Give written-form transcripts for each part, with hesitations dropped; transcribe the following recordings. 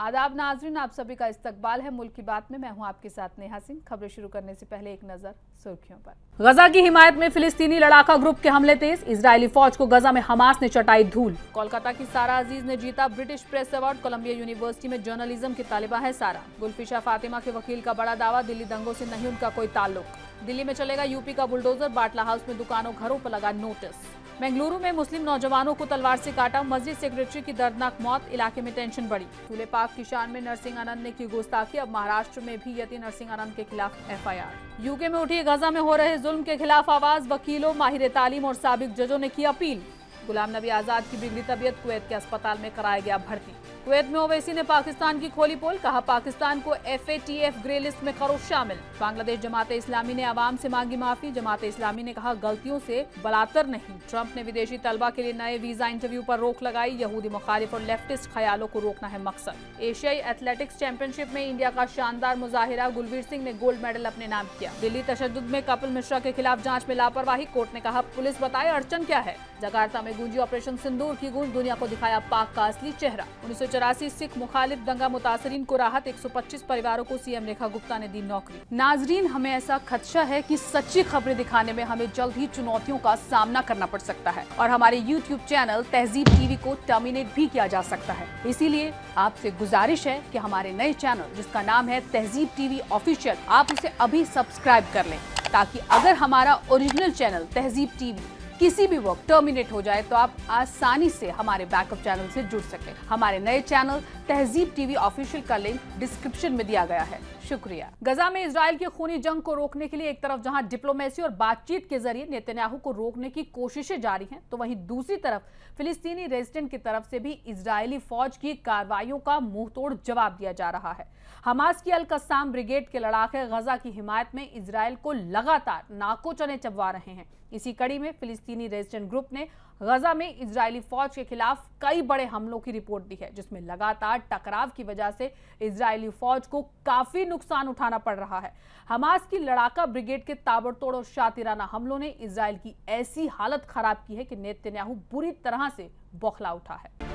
आदाब नाजरीन, आप सभी का इस्तकबाल है मुल्क की बात में। मैं हूं आपके साथ नेहा सिंह। खबरें शुरू करने से पहले एक नजर सुर्खियों पर। गजा की हिमायत में फिलिस्तीनी लड़ाका ग्रुप के हमले तेज, इजरायली फौज को गजा में हमास ने चटाई धूल। कोलकाता की सारा अजीज ने जीता British press award. Columbia University में जर्नलिज्म की तालिबा है सारा। गुलफिशा फातिमा के वकील का बड़ा दावा, दिल्ली दंगों से नहीं उनका कोई ताल्लुक। दिल्ली में चलेगा यूपी का बुलडोजर, बाटला हाउस में दुकानों घरों पर लगा नोटिस। बेंगलुरु में मुस्लिम नौजवानों को तलवार से काटा, मस्जिद सेक्रेटरी की दर्दनाक मौत, इलाके में टेंशन बढ़ी। दूल्हे पाक की शान में नरसिंह आनंद ने की गुस्ताखी, अब महाराष्ट्र में भी यति नरसिंह आनंद के खिलाफ एफआईआर। यूके में उठी गजा में हो रहे जुल्म के खिलाफ आवाज, वकीलों, माहिर तालीम और साबिक जजों ने की अपील। गुलाम नबी आजाद की बिगड़ी तबीयत, कुवैत के अस्पताल में कराया गया भर्ती। कुवैत में ओवैसी ने पाकिस्तान की खोली पोल, कहा पाकिस्तान को FATF ग्रे लिस्ट में करो शामिल। बांग्लादेश जमाते इस्लामी ने आवाम से मांगी माफी, जमाते इस्लामी ने कहा गलतियों से बलात्तर नहीं। ट्रंप ने विदेशी तलबा के लिए नए वीजा इंटरव्यू पर रोक लगाई, यहूदी मुखालिफ और लेफ्टिस्ट ख्यालों को रोकना है मकसद। एशियाई एथलेटिक्स चैंपियनशिप में इंडिया का शानदार मुजाहिरा, गुलवीर सिंह ने गोल्ड मेडल अपने नाम किया। दिल्ली तशद्दुद में कपिल मिश्रा के खिलाफ जांच में लापरवाही, कोर्ट ने कहा पुलिस बताए अड़चन क्या है। जकार्ता में गूंजी ऑपरेशन सिंदूर की गूंज, दुनिया को दिखाया पाक का असली चेहरा। 1984 सिख मुखालिफ दंगा मुतासरीन को राहत, 125 परिवारों को सीएम रेखा गुप्ता ने दी नौकरी। नाजरीन, हमें ऐसा खदशा है कि सच्ची खबरें दिखाने में हमें जल्द ही चुनौतियों का सामना करना पड़ सकता है और हमारे YouTube चैनल तहजीब टीवी को टर्मिनेट भी किया जा सकता है। इसीलिए आपसे गुजारिश है कि हमारे नए चैनल जिसका नाम है तहजीब टीवी ऑफिशियल, आप उसे अभी सब्सक्राइब कर लें, ताकि अगर हमारा ओरिजिनल चैनल तहजीब टीवी किसी भी वक्त टर्मिनेट हो जाए तो आप आसानी से हमारे बैकअप चैनल से जुड़ सकें। हमारे नए चैनल तहजीब टीवी ऑफिशियल का लिंक डिस्क्रिप्शन में दिया गया है। शुक्रिया। गजा में इजराइल की खूनी जंग को रोकने के लिए एक तरफ जहां डिप्लोमेसी और बातचीत के जरिए नेतन्याहू को रोकने की कोशिशें जारी हैं, तो वहीं दूसरी तरफ फिलिस्तीनी रेजिडेंट की तरफ से भी इजरायली फौज की कार्रवाइयों का मुंहतोड़ जवाब दिया जा रहा है। हमास की अल कस्साम ब्रिगेड के लड़ाके गजा की हिमायत में इजराइल को लगातार नाको चने चबवा रहे हैं। इसी कड़ी में फिलिस्तीनी रेजिडेंट ग्रुप ने गजा में इजरायली फौज के खिलाफ कई बड़े हमलों की रिपोर्ट दी है, जिसमें लगातार टकराव की वजह से इजरायली फौज को काफी नुकसान उठाना पड़ रहा है। हमास की लड़ाका ब्रिगेड के ताबड़तोड़ और शातिराना हमलों ने इजराइल की ऐसी हालत खराब की है कि नेतन्याहू बुरी तरह से बौखला उठा है।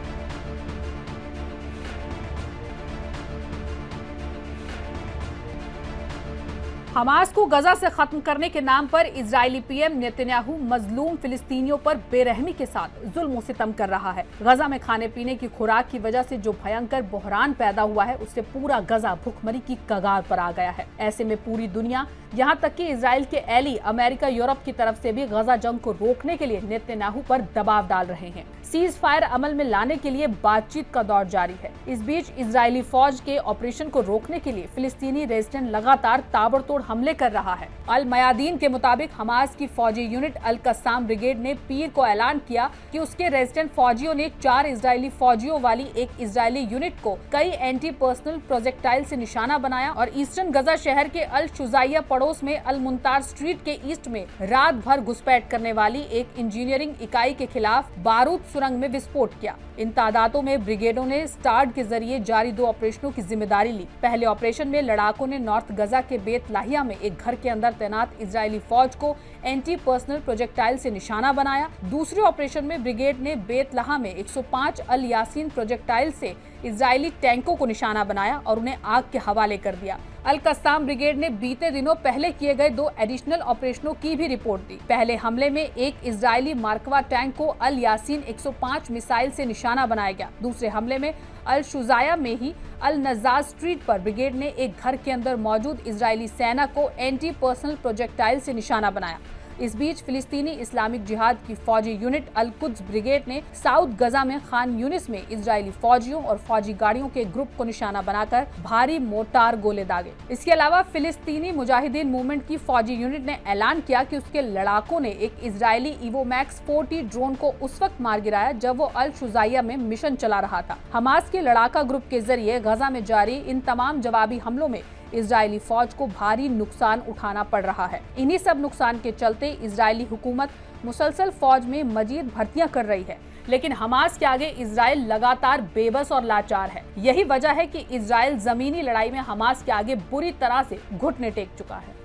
हमास को गजा से खत्म करने के नाम पर इजरायली पीएम नेतन्याहू मजलूम फिलिस्तीनियों पर बेरहमी के साथ जुल्म सितम कर रहा है। गजा में खाने पीने की खुराक की वजह से जो भयंकर बहरान पैदा हुआ है, उससे पूरा गजा भुखमरी की कगार पर आ गया है। ऐसे में पूरी दुनिया, यहाँ तक कि इजराइल के एली अमेरिका, यूरोप की तरफ से भी गजा जंग को रोकने के लिए नेतन्याहू पर दबाव डाल रहे हैं। सीज फायर अमल में लाने के लिए बातचीत का दौर जारी है। इस बीच इजरायली फौज के ऑपरेशन को रोकने के लिए फिलिस्तीनी रेजिडेंट लगातार ताबड़तोड़ हमले कर रहा है। अल मयादीन के मुताबिक हमास की फौजी यूनिट अल कस्साम ब्रिगेड ने पीर को ऐलान किया कि उसके रेजिडेंट फौजियों ने 4 इजरायली फौजियों वाली एक इजरायली यूनिट को कई एंटी पर्सनल प्रोजेक्टाइल से निशाना बनाया और ईस्टर्न गजा शहर के अल शुजाइया पड़ोस में अल मुंतार स्ट्रीट के ईस्ट में रात भर घुसपैठ करने वाली एक इंजीनियरिंग इकाई के खिलाफ बारूद सुरंग में विस्फोट किया। इन तादादों में ब्रिगेडों ने स्टार्ट के जरिए जारी 2 ऑपरेशनों की जिम्मेदारी ली। पहले ऑपरेशन में लड़ाकों ने नॉर्थ गजा के बेत लाहिया में एक घर के अंदर तैनात इजरायली फौज को एंटी पर्सनल प्रोजेक्टाइल से निशाना बनाया। दूसरे ऑपरेशन में ब्रिगेड ने बेत लाहा में 105 अल यासीन प्रोजेक्टाइल से इजरायली टैंकों को निशाना बनाया और उन्हें आग के हवाले कर दिया। अल कस्साम ब्रिगेड ने बीते दिनों पहले किए गए 2 एडिशनल ऑपरेशनों की भी रिपोर्ट दी। पहले हमले में एक इजरायली मार्कवा टैंक को अल यासीन 105 मिसाइल से निशाना बनाया गया। दूसरे हमले में अल शुजाया में ही अल नजाज स्ट्रीट पर ब्रिगेड ने एक घर के अंदर मौजूद इजरायली सेना को एंटी पर्सनल प्रोजेक्टाइल से निशाना बनाया। इस बीच फिलिस्तीनी इस्लामिक जिहाद की फौजी यूनिट अल कुद्स ब्रिगेड ने साउथ गजा में खान यूनिस में इजरायली फौजियों और फौजी गाड़ियों के ग्रुप को निशाना बनाकर भारी मोर्टार गोले दागे। इसके अलावा फिलिस्तीनी मुजाहिदीन मूवमेंट की फौजी यूनिट ने ऐलान किया कि उसके लड़ाकों ने एक इजरायली इवोमैक्स 40 ड्रोन को उस वक्त मार गिराया जब वो अल शुजाइया में मिशन चला रहा था। हमास के लड़ाका ग्रुप के जरिए गजा में जारी इन तमाम जवाबी हमलों में इजरायली फौज को भारी नुकसान उठाना पड़ रहा है। इन्हीं सब नुकसान के चलते इजरायली हुकूमत मुसलसल फौज में मजीद भर्तियां कर रही है, लेकिन हमास के आगे इजराइल लगातार बेबस और लाचार है। यही वजह है कि इजराइल जमीनी लड़ाई में हमास के आगे बुरी तरह से घुटने टेक चुका है।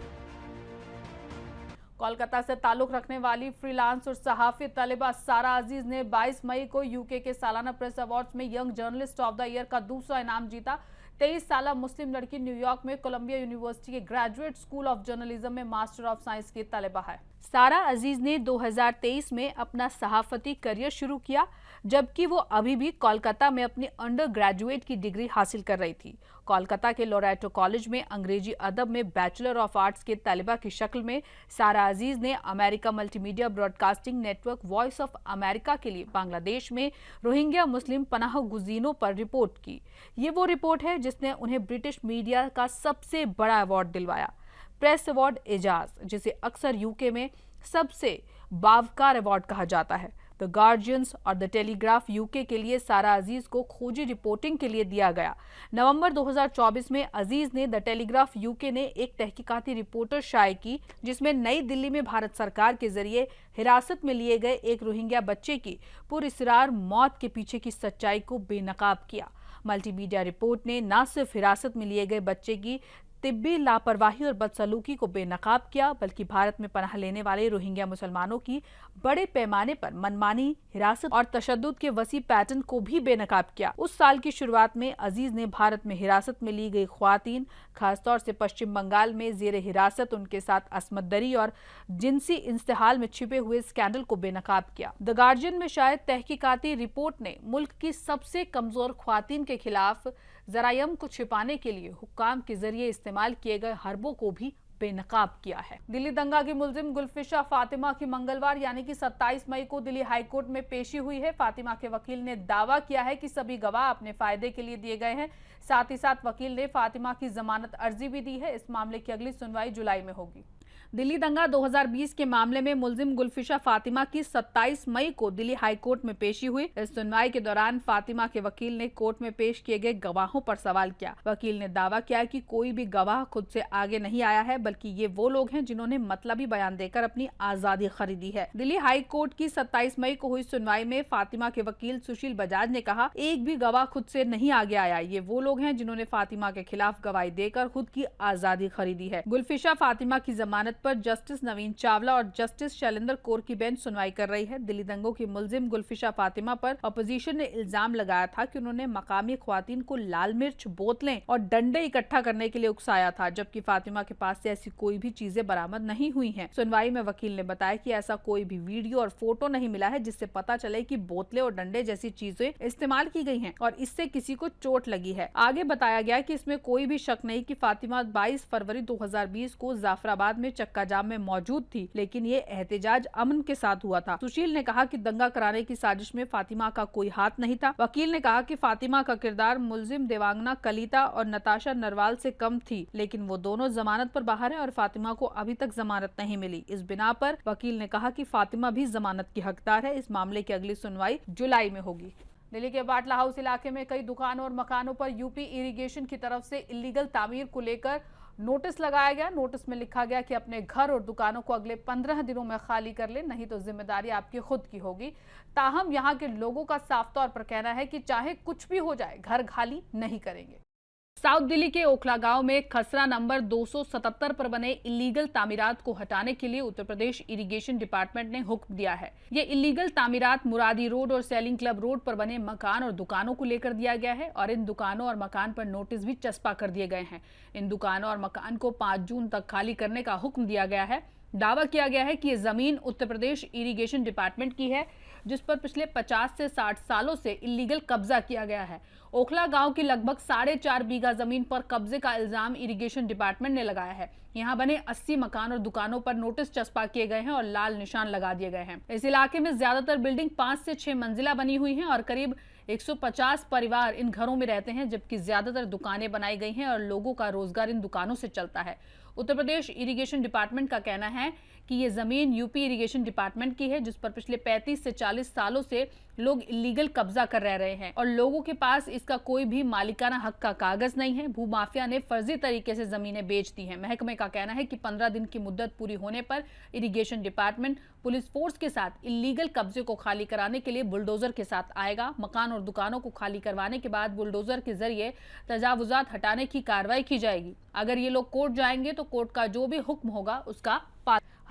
कोलकाता से ताल्लुक रखने वाली फ्रीलांस और सहाफी तलिबा सारा अजीज ने 22 मई को यूके के सालाना प्रेस अवार्ड्स में young journalist of the year का दूसरा इनाम जीता। 23 साल मुस्लिम लड़की न्यूयॉर्क में कोलंबिया यूनिवर्सिटी के ग्रेजुएट स्कूल ऑफ जर्नलिज्म में मास्टर ऑफ साइंस की तलिबा है। सारा अजीज ने 2023 में अपना सहाफती करियर शुरू किया, जबकि वो अभी भी कोलकाता में अपनी अंडर ग्रेजुएट की डिग्री हासिल कर रही थी। कोलकाता के लोरेटो कॉलेज में अंग्रेजी अदब में बैचलर ऑफ आर्ट्स के तलिबा की शक्ल में सारा अजीज ने America multimedia broadcasting network voice of America के लिए बांग्लादेश में रोहिंग्या मुस्लिम पनाह गुज़ीनों पर रिपोर्ट की। ये वो रिपोर्ट है जिसने उन्हें ब्रिटिश मीडिया का सबसे बड़ा अवार्ड दिलवाया, प्रेस अवार्ड एजाज, जिसे अक्सर यूके में सबसे बावकार अवार्ड कहा जाता है। द गार्जियंस और द टेलीग्राफ यूके के लिए सारा अजीज को खोजी रिपोर्टिंग के लिए दिया गया। नवंबर 2024 में अजीज ने द टेलीग्राफ यूके ने एक तहकीकाती रिपोर्टर शाये की, जिसमें नई दिल्ली में भारत सरकार के जरिए हिरासत में लिए गए एक रोहिंग्या बच्चे की पुरअसरार मौत के पीछे की सच्चाई को बेनकाब किया। मल्टीमीडिया रिपोर्ट ने न सिर्फ हिरासत में लिए गए बच्चे की तिब्बी लापरवाही और बदसलूकी को बेनकाब किया, बल्कि भारत में पनाह लेने वाले रोहिंग्या मुसलमानों की बड़े पैमाने पर मनमानी हिरासत और तशद्दुद के वसी पैटर्न को भी बेनकाब किया। उस साल की शुरुआत में अजीज ने भारत में हिरासत में ली गई ख्वातीन, खासतौर से पश्चिम बंगाल में जेर हिरासत उनके साथ असमत दरी और जिनसी इंतहाल में छिपे हुए स्कैंडल को बेनकाब किया। द गार्जियन में शायद तहकीकाती रिपोर्ट ने मुल्क की सबसे कमजोर ख्वातीन के खिलाफ जरायम को छिपाने के लिए हुक्काम के जरिए इस्तेमाल किए गए हरबों को भी बेनकाब किया है। दिल्ली दंगा की मुलजिम गुलफिशा फातिमा की मंगलवार यानी कि 27 मई को दिल्ली हाईकोर्ट में पेशी हुई है। फातिमा के वकील ने दावा किया है कि सभी गवाह अपने फायदे के लिए दिए गए हैं। साथ ही साथ वकील ने फातिमा की जमानत अर्जी भी दी है। इस मामले की अगली सुनवाई जुलाई में होगी। दिल्ली दंगा 2020 के मामले में मुलजिम गुलफिशा फातिमा की 27 मई को दिल्ली हाईकोर्ट में पेशी हुई। इस सुनवाई के दौरान फातिमा के वकील ने कोर्ट में पेश किए गए गवाहों पर सवाल किया। वकील ने दावा किया कि कोई भी गवाह खुद से आगे नहीं आया है, बल्कि ये वो लोग हैं जिन्होंने मतलबी बयान देकर अपनी आजादी खरीदी है। दिल्ली हाई कोर्ट की 27 मई को हुई सुनवाई में फातिमा के वकील सुशील बजाज ने कहा, एक भी गवाह खुद से नहीं आगे आया। ये वो लोग हैं जिन्होंने फातिमा के खिलाफ गवाही देकर खुद की आजादी खरीदी है। गुलफिशा फातिमा की जमानत पर जस्टिस नवीन चावला और जस्टिस शैलेंद्र कौर की बेंच सुनवाई कर रही है। दिल्ली दंगों की मुलजिम गुलफिशा फातिमा पर अपोजिशन ने इल्जाम लगाया था कि उन्होंने मकामी ख्वातीन को लाल मिर्च, बोतलें और डंडे इकट्ठा करने के लिए उकसाया था, जबकि फातिमा के पास से ऐसी कोई भी चीजें बरामद नहीं हुई हैं। सुनवाई में वकील ने बताया कि ऐसा कोई भी वीडियो और फोटो नहीं मिला है जिससे पता चले कि बोतलें और डंडे जैसी चीजें इस्तेमाल की गई हैं और इससे किसी को चोट लगी है। आगे बताया गया कि इसमें कोई भी शक नहीं कि फातिमा 22 फरवरी 2020 को जाफराबाद में चक्का जाम में मौजूद थी, लेकिन ये एहतजाज अमन के साथ हुआ था। सुशील ने कहा कि दंगा कराने की साजिश में फातिमा का कोई हाथ नहीं था। वकील ने कहा कि फातिमा का किरदार मुलजिम देवांगना कलिता और नताशा नरवाल से कम थी, लेकिन वो दोनों जमानत पर बाहर है और फातिमा को अभी तक जमानत नहीं मिली। इस बिना पर वकील ने कहा कि फातिमा भी जमानत की हकदार है। इस मामले की अगली सुनवाई जुलाई में होगी। दिल्ली के बाटला हाउस इलाके में कई दुकानों और मकानों पर यूपी इरिगेशन की तरफ से इलीगल तामीर को लेकर नोटिस लगाया गया। नोटिस में लिखा गया कि अपने घर और दुकानों को अगले 15 दिनों में खाली कर ले, नहीं तो जिम्मेदारी आपकी खुद की होगी। ताहम यहां के लोगों का साफ तौर पर कहना है कि चाहे कुछ भी हो जाए, घर खाली नहीं करेंगे। साउथ दिल्ली के ओखला गांव में खसरा नंबर 277 पर बने इलीगल तामीरात को हटाने के लिए उत्तर प्रदेश इरिगेशन डिपार्टमेंट ने हुक्म दिया है। ये इलीगल तामीरात मुरादी रोड और सेलिंग क्लब रोड पर बने मकान और दुकानों को लेकर दिया गया है और इन दुकानों और मकान पर नोटिस भी चस्पा कर दिए गए हैं। इन दुकानों और मकान को 5 जून तक खाली करने का हुक्म दिया गया है। दावा किया गया है कि ये जमीन उत्तर प्रदेश इरिगेशन डिपार्टमेंट की है, जिस पर पिछले 50 से 60 सालों से इलीगल कब्जा किया गया है। ओखला गांव की लगभग 4.5 बीघा जमीन पर कब्जे का इल्जाम इरिगेशन डिपार्टमेंट ने लगाया है। यहाँ बने 80 मकान और दुकानों पर नोटिस चस्पा किए गए हैं और लाल निशान लगा दिए गए हैं। इस इलाके में ज्यादातर बिल्डिंग 5 से 6 मंजिला बनी हुई हैं और करीब 150 परिवार इन घरों में रहते हैं, जबकि ज्यादातर दुकानें बनाई गई हैं और लोगों का रोजगार इन दुकानों से चलता है। उत्तर प्रदेश इरिगेशन डिपार्टमेंट का कहना है कि ये जमीन यूपी इरिगेशन डिपार्टमेंट की है, जिस पर पिछले 35 से 40 सालों से लोग इलीगल कब्जा कर रहे हैं और लोगों के पास इसका कोई भी मालिकाना हक का कागज नहीं है। भूमाफिया ने फर्जी तरीके से जमीनें बेच दी हैं। महकमे का कहना है कि 15 दिन की मुद्दत पूरी होने पर इरिगेशन डिपार्टमेंट पुलिस फोर्स के साथ इलीगल कब्जे को खाली कराने के लिए बुलडोजर के साथ आएगा। मकान और दुकानों को खाली करवाने के बाद बुलडोजर के जरिए तजावुजात हटाने की कार्रवाई की जाएगी। अगर ये लोग कोर्ट जाएंगे तो कोर्ट का जो भी हुक्म होगा उसका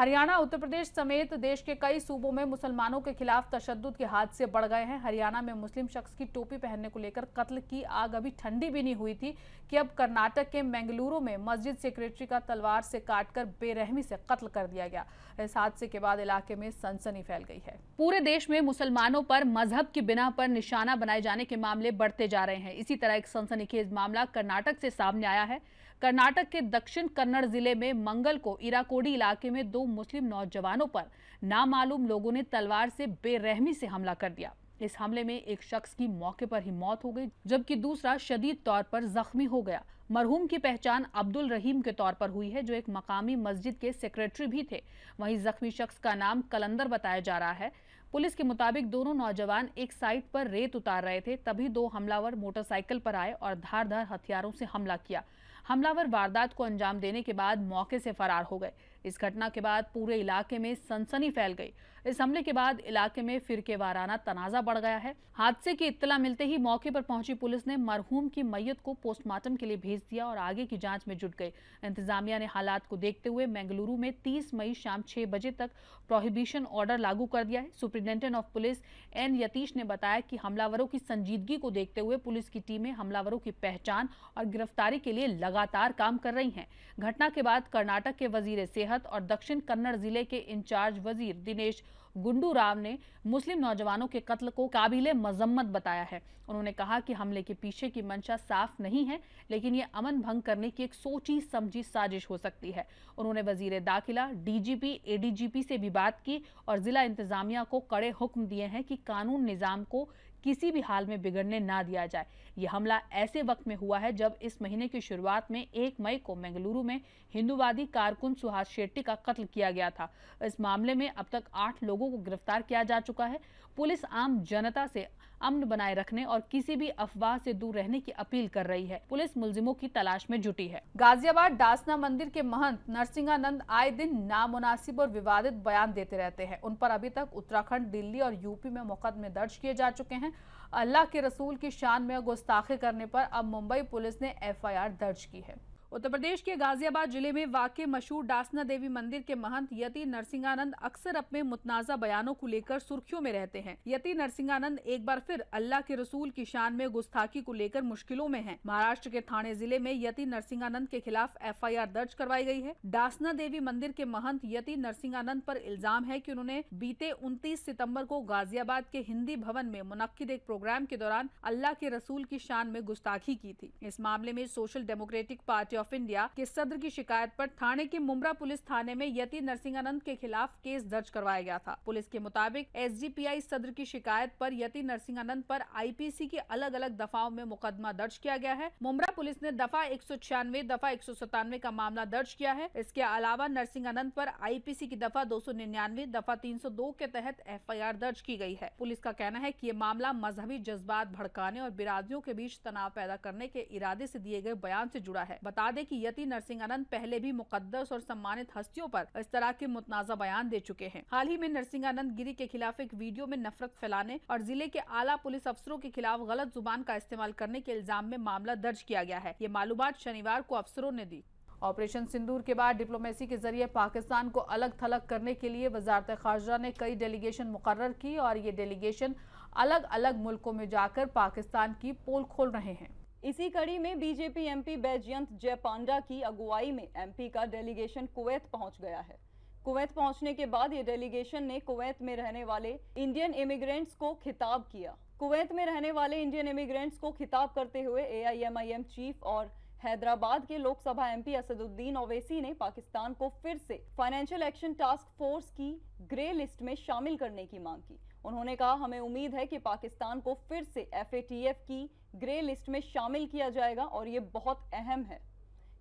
हरियाणा, उत्तर प्रदेश समेत देश के कई सूबों में मुसलमानों के खिलाफ तशद्दुद के हादसे बढ़ गए हैं। हरियाणा में मुस्लिम शख्स की टोपी पहनने को लेकर कत्ल की आग अभी ठंडी भी नहीं हुई थी कि अब कर्नाटक के मंगलुरु में मस्जिद सेक्रेटरी का तलवार से काटकर बेरहमी से कत्ल कर दिया गया। इस हादसे के बाद इलाके में सनसनी फैल गई है। पूरे देश में मुसलमानों पर मजहब की बिना पर निशाना बनाए जाने के मामले बढ़ते जा रहे हैं। इसी तरह एक सनसनीखेज मामला कर्नाटक से सामने आया है। कर्नाटक के दक्षिण कन्नड़ जिले में मंगल को इराकोडी इलाके में 2 मुस्लिम नौजवानों पर नामालूम लोगों ने तलवार से बेरहमी से हमला कर दिया। इस हमले में एक शख्स की मौके पर ही मौत हो गई, जबकि दूसरा शदीद तौर पर जख्मी हो गया। मरहूम की पहचान अब्दुल रहीम के तौर पर हुई है, जो एक मकामी मस्जिद के सेक्रेटरी भी थे। वहीं जख्मी शख्स का नाम कलंदर बताया जा रहा है। पुलिस के मुताबिक दोनों नौजवान एक साइट पर रेत उतार रहे थे, तभी 2 हमलावर मोटरसाइकिल पर आए और धारदार हथियारों से हमला किया। हमलावर वारदात को अंजाम देने के बाद मौके से फरार हो गए। इस घटना के बाद पूरे इलाके में सनसनी फैल गई। इस हमले के बाद इलाके में फिरकेवाराना तनाजा बढ़ गया है। हादसे की इत्तला मिलते ही मौके पर पहुंची पुलिस ने मरहूम की मैयत को पोस्टमार्टम के लिए भेज दिया और आगे की जांच में जुट गई। इंतजामिया ने हालात को देखते हुए मंगलुरु में 30 मई शाम 6 बजे तक प्रोहिबिशन ऑर्डर लागू कर दिया है। Superintendent of police N Yatish ने बताया कि हमलावरों की संजीदगी को देखते हुए पुलिस की टीमें हमलावरों की पहचान और गिरफ्तारी के लिए लगातार काम कर रही हैं। घटना के बाद कर्नाटक के वजीर सेहत और दक्षिण कन्नड़ जिले के इंचार्ज वजीर दिनेश गुंडू राव ने मुस्लिम नौजवानों के कत्ल को काबिले मजम्मत बताया है। उन्होंने कहा कि हमले के पीछे की मंशा साफ नहीं है, लेकिन ये अमन भंग करने की एक सोची समझी साजिश हो सकती है। उन्होंने वजीर दाखिला, डीजीपी, एडीजीपी से भी बात की और जिला इंतजामिया को कड़े हुक्म दिए हैं कि कानून निजाम को किसी भी हाल में बिगड़ने ना दिया जाए। ये हमला ऐसे वक्त में हुआ है जब इस महीने की शुरुआत में 1 मई को मंगलुरु में हिंदूवादी कारकुन सुहास शेट्टी का कत्ल किया गया था। इस मामले में अब तक 8 लोगों को गिरफ्तार किया जा चुका है। पुलिस आम जनता से अमन बनाए रखने और किसी भी अफवाह से दूर रहने की अपील कर रही है। पुलिस मुलजिमों की तलाश में जुटी है। गाजियाबाद डासना मंदिर के महंत नरसिंहानंद आए दिन नामुनासिब और विवादित बयान देते रहते हैं। उन पर अभी तक उत्तराखंड, दिल्ली और यूपी में मुकदमे दर्ज किए जा चुके हैं। अल्लाह के रसूल की शान में गुस्ताखी करने पर अब मुंबई पुलिस ने FIR दर्ज की है। उत्तर प्रदेश के गाजियाबाद जिले में वाक़ मशहूर डासना देवी मंदिर के महंत यति नरसिंहानंद अक्सर अपने मुतनाज़ा बयानों को लेकर सुर्खियों में रहते हैं। यति नरसिंहानंद एक बार फिर अल्लाह के रसूल की शान में गुस्ताखी को लेकर मुश्किलों में हैं। महाराष्ट्र के ठाणे जिले में यति नरसिंहानंद के खिलाफ FIR दर्ज करवाई गई है। डासना देवी मंदिर के महंत यति नरसिंहानंद पर इल्जाम है कि उन्होंने बीते 29 सितम्बर को गाजियाबाद के हिंदी भवन में मुनक्किद एक प्रोग्राम के दौरान अल्लाह के रसूल की शान में गुस्ताखी की थी। इस मामले में social democratic party of India के सदर की शिकायत पर थाने के मुंब्रा पुलिस थाने में यति नरसिंहानंद के खिलाफ केस दर्ज करवाया गया था। पुलिस के मुताबिक SGPI सदर की शिकायत पर यति नरसिंहानंद पर IPC की अलग अलग दफाओं में मुकदमा दर्ज किया गया है। मुंब्रा पुलिस ने दफा 196, दफा 197 का मामला दर्ज किया है। इसके अलावा नरसिंहानंद पर IPC की दफा 299, दफा 302 के तहत FIR दर्ज की गई है। पुलिस का कहना है कि ये मामला मजहबी जज्बात भड़काने और बिरादरियों के बीच तनाव पैदा करने के इरादे से दिए गए बयान से जुड़ा है। बता दें कि यति नरसिंहानंद पहले भी मुकद्दस और सम्मानित हस्तियों पर इस तरह के मुतनाज़ा बयान दे चुके हैं। हाल ही में नरसिंहानंद गिरी के खिलाफ एक वीडियो में नफरत फैलाने और जिले के आला पुलिस अफसरों के खिलाफ गलत जुबान का इस्तेमाल करने के इल्जाम में मामला दर्ज किया गया है। ये मालूमात शनिवार को अफसरों ने दी। ऑपरेशन सिंदूर के बाद डिप्लोमेसी के जरिए पाकिस्तान को अलग थलग करने के लिए वजारत खारजा ने कई डेलीगेशन मुकर्रर की और ये डेलीगेशन अलग अलग मुल्कों में जाकर पाकिस्तान की पोल खोल रहे हैं। इसी कड़ी में बीजेपी MP बैजयंत जयपांडा की अगुवाई में MP का डेलीगेशन कुवैत पहुंच गया है। कुवैत पहुंचने के बाद ये डेलीगेशन ने कुवैत में रहने वाले इंडियन इमिग्रेंट्स को खिताब किया। कुवैत में रहने वाले इंडियन इमिग्रेंट्स को खिताब करते हुए AIMIM चीफ और हैदराबाद के लोकसभा MP असदुद्दीन ओवैसी ने पाकिस्तान को फिर से फाइनेंशियल एक्शन टास्क फोर्स की ग्रे लिस्ट में शामिल करने की मांग की। उन्होंने कहा, हमें उम्मीद है कि पाकिस्तान को फिर से FATF की ग्रे लिस्ट में शामिल किया जाएगा और ये बहुत अहम है,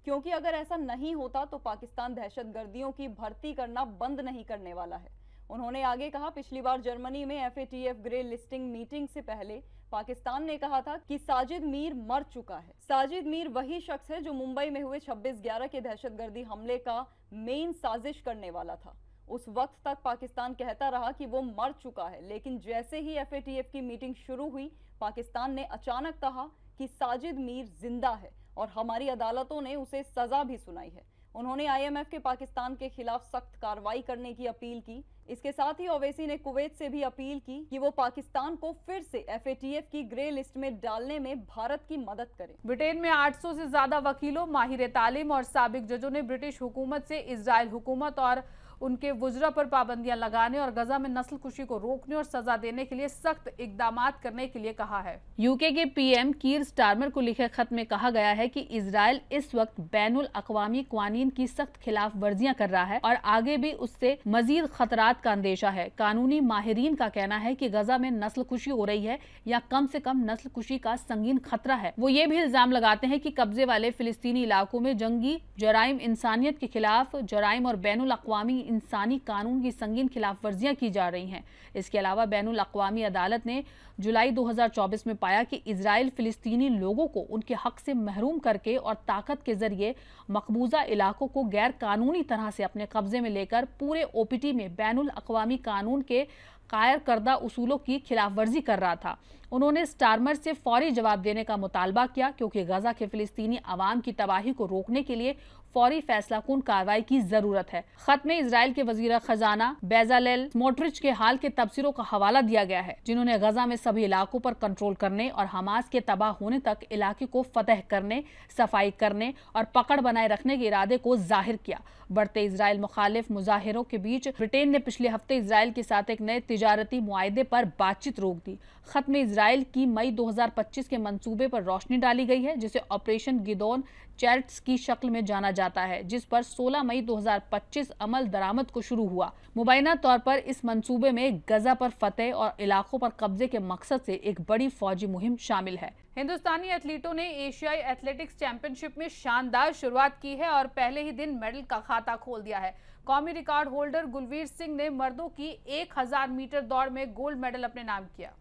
क्योंकि अगर ऐसा नहीं होता तो पाकिस्तान दहशतगर्दियों की भर्ती करना बंद नहीं करने वाला है। उन्होंने आगे कहा, पिछली बार जर्मनी में FATF ग्रे लिस्टिंग मीटिंग से पहले पाकिस्तान ने कहा था कि साजिद मीर मर चुका है। साजिद मीर वही शख्स है जो मुंबई में हुए 26/11 के दहशतगर्दी हमले का मेन साजिश करने वाला था। उस वक्त तक पाकिस्तान कहता रहा कि वो मर चुका है, लेकिन जैसे ही FATF की मीटिंग शुरू हुई, पाकिस्तान ने अचानक कहा कि साजिद मीर जिंदा है और हमारी अदालतों ने उसे सजा भी सुनाई है। उन्होंने आईएमएफ के पाकिस्तान के खिलाफ सख्त कार्रवाई करने की अपील की। इसके साथ ही ओवैसी ने कुवैत से भी अपील की कि वो पाकिस्तान को फिर से एफएटीएफ की ग्रे लिस्ट में डालने में भारत की मदद करे। ब्रिटेन में 800 से ज्यादा वकीलों, माहिर तालीम और साबिक जजों ने ब्रिटिश हुकूमत से इजराइल हुकूमत और उनके वुजरा पर पाबंदियां लगाने और गजा में नस्लकुशी को रोकने और सजा देने के लिए सख्त इकदामात करने के लिए कहा है। यूके के पीएम कीर स्टारमर को लिखे खत में कहा गया है कि इजराइल इस वक्त बैनुल अक़वामी क़वानीन की सख्त खिलाफ वर्जियां कर रहा है और आगे भी उससे मजीद खतरात का अंदेशा है। कानूनी माहिरीन का कहना है कि गजा में नस्लकुशी हो रही है या कम से कम नस्लकुशी का संगीन खतरा है। वो ये भी इल्जाम लगाते हैं कि कब्जे वाले फिलिस्तीनी इलाकों में जंगी जराइम, इंसानियत के खिलाफ जराइम और बैनुल अक़वामी इंसानी कानून की संगीन खिलाफ वर्जियां की जा रही हैं। इसके अलावा बैनुल अक़वामी अदालत ने जुलाई 2024 में पाया कि इजराइल फिलिस्तीनी लोगों को उनके हक से महरूम करके और ताकत के जरिए मकबूजा इलाकों को गैर कानूनी तरह से अपने कब्जे में लेकर पूरे ओपीटी में बैनुल अक़वामी कानून के कायर करदा उसूलों की खिलाफ वर्जी कर रहा था। उन्होंने स्टारमर से फौरी जवाब देने का मुतालबा किया क्योंकि गजा के फिलिस्तीनी अवाम की तबाही को रोकने के लिए फौरी फैसलाकुन कार्रवाई की जरूरत है। खत में इजराइल के वजीर खजाना बेजालेल स्मोट्रिच के हाल के तबसरों का हवाला दिया गया है, जिन्होंने गजा में सभी इलाकों पर कंट्रोल करने और हमास के तबाह होने तक इलाके को फतह करने, सफाई करने और पकड़ बनाए रखने के इरादे को जाहिर किया। बढ़ते इजराइल मुखालिफ मुजाहिरों के बीच ब्रिटेन ने पिछले हफ्ते इजराइल के साथ एक नए तिजारती मुआहदे पर बातचीत रोक दी। खत में इजराइल की मई 2025 के मंसूबे पर रोशनी डाली गई है, जिसे ऑपरेशन गिदोन चैरिट्स की शक्ल में जाना जाता है, जिस पर 16 मई 2025 अमल दरामद को शुरू हुआ। मुबैना तौर पर इस मंसूबे में गजा पर फतेह और इलाकों पर कब्जे के मकसद से एक बड़ी फौजी मुहिम शामिल है। हिंदुस्तानी एथलीटों ने एशियाई एथलेटिक्स चैंपियनशिप में शानदार शुरुआत की है और पहले ही दिन मेडल का खाता खोल दिया है। कौमी रिकॉर्ड होल्डर गुलवीर सिंह ने मर्दों की 1000 मीटर दौड़ में गोल्ड मेडल अपने नाम किया।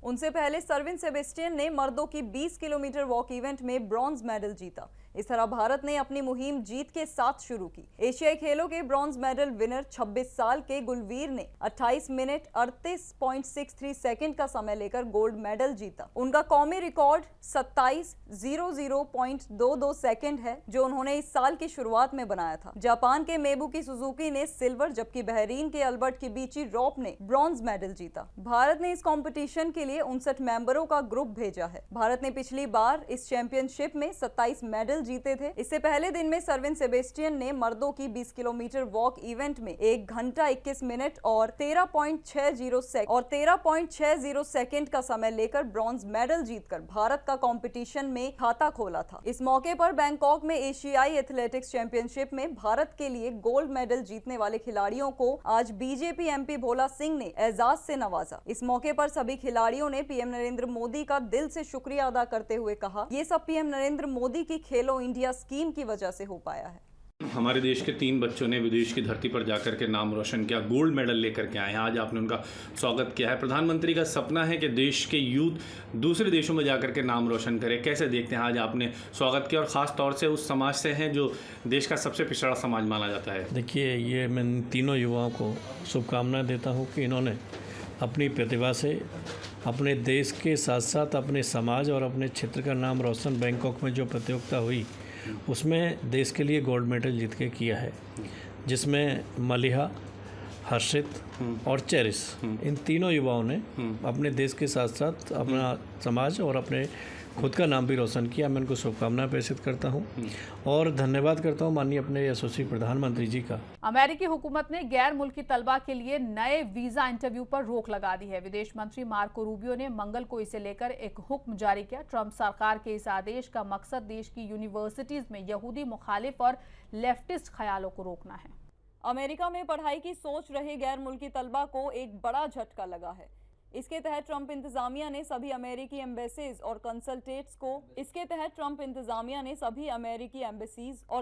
उनसे पहले सरविन सेबेस्टियन ने मर्दों की 20 किलोमीटर वॉक इवेंट में ब्रॉन्ज मेडल जीता। इस तरह भारत ने अपनी मुहिम जीत के साथ शुरू की। एशियाई खेलों के ब्रॉन्ज मेडल विनर 26 साल के गुलवीर ने 28 मिनट 38.63 सेकंड का समय लेकर गोल्ड मेडल जीता। उनका कौमी रिकॉर्ड 27:00.22 सेकंड है, जो उन्होंने इस साल की शुरुआत में बनाया था। जापान के मेबुकी सुजुकी ने सिल्वर, जबकि बहरीन के अल्बर्ट किबीची रॉप ने ब्रॉन्ज मेडल जीता। भारत ने इस कॉम्पिटिशन के लिए 59 मेंबरों का ग्रुप भेजा है। भारत ने पिछली बार इस चैंपियनशिप में 27 मेडल जीते थे। इससे पहले दिन में सरविन सेबेस्टियन ने मर्दों की 20 किलोमीटर वॉक इवेंट में 1 घंटा 21 मिनट और 13.60 सेकंड का समय लेकर ब्रॉन्ज मेडल जीतकर भारत का कंपटीशन में खाता खोला था। इस मौके पर बैंकॉक में एशियाई एथलेटिक्स चैंपियनशिप में भारत के लिए गोल्ड मेडल जीतने वाले खिलाड़ियों को आज बीजेपी एमपी भोला सिंह ने एजाज से नवाजा। इस मौके पर सभी खिलाड़ियों ने पीएम नरेंद्र मोदी का दिल से शुक्रिया अदा करते हुए कहा, ये सब पीएम नरेंद्र मोदी की खेलो इंडिया स्कीम की वजह से हो पाया है। हमारे देश के 3 बच्चों ने विदेश की धरती पर जाकर के नाम रोशन किया, गोल्ड मेडल लेकर के आए हैं। आज आपने उनका स्वागत किया है। प्रधानमंत्री का सपना है कि देश के यूथ दूसरे देशों में जाकर के नाम रोशन करे। कैसे देखते हैं आज आपने स्वागत किया, और ख़ास तौर से उस समाज से हैं जो देश का सबसे पिछड़ा समाज माना जाता है? देखिए, ये मैं तीनों युवाओं को शुभकामनाएं देता हूँ कि इन्होंने अपनी प्रतिभा से अपने देश के साथ साथ अपने समाज और अपने क्षेत्र का नाम रोशन, बैंकॉक में जो प्रतियोगिता हुई उसमें देश के लिए गोल्ड मेडल जीत के किया है, जिसमें मलिहा, हर्षित और चेरिस, इन तीनों युवाओं ने अपने देश के साथ साथ अपना समाज और अपने खुद का नाम भी रोशन किया। मैं उनको शुभकामनाएं प्रेषित करता हूं और धन्यवाद करता हूं माननीय अपने यशस्वी प्रधानमंत्री जी का। अमेरिकी हुकूमत ने गैर मुल्की तलबा के लिए नए वीजा इंटरव्यू पर रोक लगा दी है। विदेश मंत्री मार्को रूबियो ने मंगल को इसे लेकर एक हुक्म जारी किया। ट्रंप सरकार के इस आदेश का मकसद देश की यूनिवर्सिटीज में यहूदी मुखालिफ और लेफ्टिस्ट ख्यालों को रोकना है। अमेरिका में पढ़ाई की सोच रहे गैर मुल्की तलबा को एक बड़ा झटका लगा है। इसके तहत ट्रंप इंतजामिया ने सभी अमेरिकी एम्बेसीज और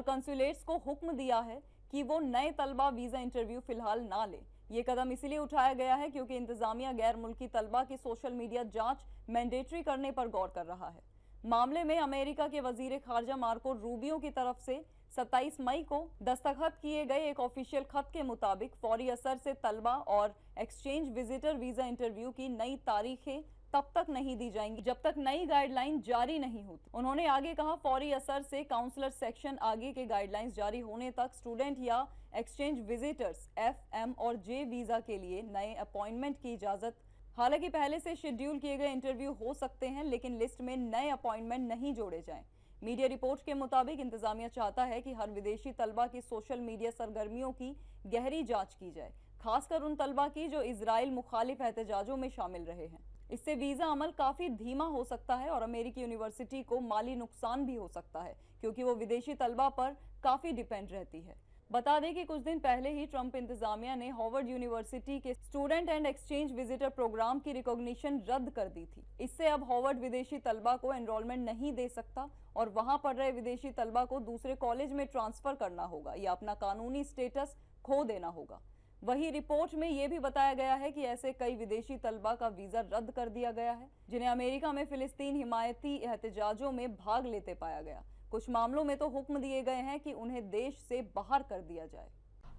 कंसुलेट्स को हुक्म दिया है कि वो नए तलबा वीजा इंटरव्यू फिलहाल ना ले। ये कदम इसलिए उठाया गया है क्योंकि इंतजामिया गैर मुल्की तलबा की सोशल मीडिया जांच मैंडेटरी करने पर गौर कर रहा है। मामले में अमेरिका के वजीर खारजा मार्को रूबियो की तरफ से 27 मई को दस्तखत किए गए एक ऑफिशियल खत के मुताबिक फौरी असर से तलबा और एक्सचेंज विजिटर वीजा इंटरव्यू की नई तारीखें तब तक नहीं दी जाएंगी जब तक नई गाइडलाइन जारी नहीं होती। उन्होंने आगे कहा, फौरी असर से काउंसलर सेक्शन आगे के गाइडलाइंस जारी होने तक स्टूडेंट या एक्सचेंज विजिटर्स FM और J वीजा के लिए नए अपॉइंटमेंट की इजाजत। हालांकि पहले से शेड्यूल किए गए इंटरव्यू हो सकते हैं, लेकिन लिस्ट में नए अपॉइंटमेंट नहीं जोड़े जाएं। मीडिया रिपोर्ट्स के मुताबिक इंतजामिया चाहता है कि हर विदेशी तलबा की सोशल मीडिया सरगर्मियों की गहरी जांच की जाए, खासकर उन तलबा की जो इजराइल मुखालिफ एहतजाजों में शामिल रहे हैं। इससे वीजा अमल काफी धीमा हो सकता है और अमेरिकी यूनिवर्सिटी को माली नुकसान भी हो सकता है, क्योंकि वो विदेशी तलबा पर काफी डिपेंड रहती है। बता दें कि कुछ दिन पहले ही ट्रंप इंतजामिया ने हार्वर्ड यूनिवर्सिटी के student and exchange visitor programme की रिकॉग्निशन रद्द कर दी थी। इससे अब हार्वर्ड विदेशी तलबा को एनरोलमेंट नहीं दे सकता और वहां पढ़ रहे विदेशी तलबा को दूसरे कॉलेज में ट्रांसफर करना होगा या अपना कानूनी स्टेटस खो देना होगा। वही रिपोर्ट में यह भी बताया गया है कि ऐसे कई विदेशी तलबा का वीजा रद्द कर दिया गया है, जिन्हें अमेरिका में फिलिस्तीन हिमायती एहतजाजों में भाग लेते पाया गया। कुछ मामलों में तो हुक्म दिए गए हैं कि उन्हें देश से बाहर कर दिया जाए।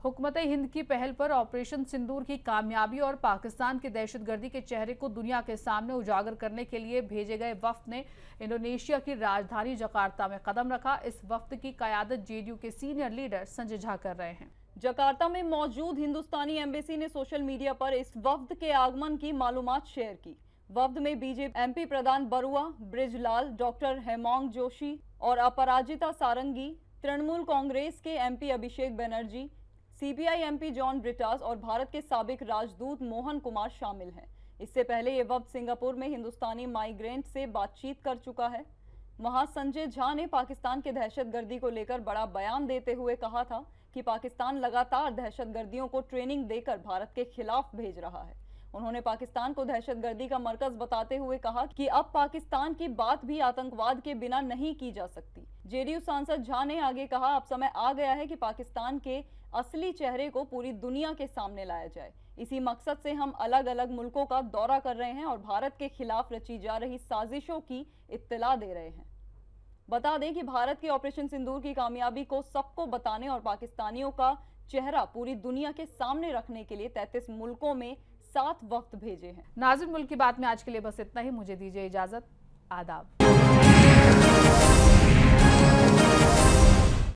हुकूमत हिंद की पहल पर ऑपरेशन सिंदूर की कामयाबी और पाकिस्तान की दहशतगर्दी के चेहरे को दुनिया के सामने उजागर करने के लिए भेजे गए वफ्द ने इंडोनेशिया की राजधानी जकार्ता में कदम रखा। इस वफ्द की क़यादत JDU के सीनियर लीडर संजय झा कर रहे हैं। जकार्ता में मौजूद हिंदुस्तानी एम्बेसी ने सोशल मीडिया पर इस वफ्द के आगमन की मालूमात शेयर की। वफ्द में BJP MP Pradhan Baruah, Brijlal, doctor Hemang Joshi और अपराजिता सारंगी, तृणमूल कांग्रेस के MP Abhishek Banerjee, CPI MP John Brittas और भारत के साबिक राजदूत मोहन कुमार शामिल हैं। इससे पहले ये वफ्द सिंगापुर में हिंदुस्तानी माइग्रेंट से बातचीत कर चुका है। वहां संजय झा ने पाकिस्तान के दहशतगर्दी को लेकर बड़ा बयान देते हुए कहा था कि पाकिस्तान लगातार दहशतगर्दियों को ट्रेनिंग देकर भारत के खिलाफ भेज रहा है। उन्होंने पाकिस्तान को दहशतगर्दी का मरकज बताते हुए कहा कि अब पाकिस्तान की बात भी आतंकवाद के बिना नहीं की जा सकती। JDU सांसद झा ने आगे कहा, अब समय आ गया है कि पाकिस्तान के असली चेहरे को पूरी दुनिया के सामने लाया जाए। इसी मकसद से हम अलग अलग मुल्कों का दौरा कर रहे हैं और भारत के खिलाफ रची जा रही साजिशों की इत्तला दे रहे हैं। बता दें कि भारत के ऑपरेशन सिंदूर की कामयाबी को सबको बताने और पाकिस्तानियों का चेहरा पूरी दुनिया के सामने रखने के लिए 33 मुल्कों में 7 वफ्द भेजे हैं। नाज़रीन, मुल्क की बात में आज के लिए बस इतना ही। मुझे दीजिए इजाजत। आदाब।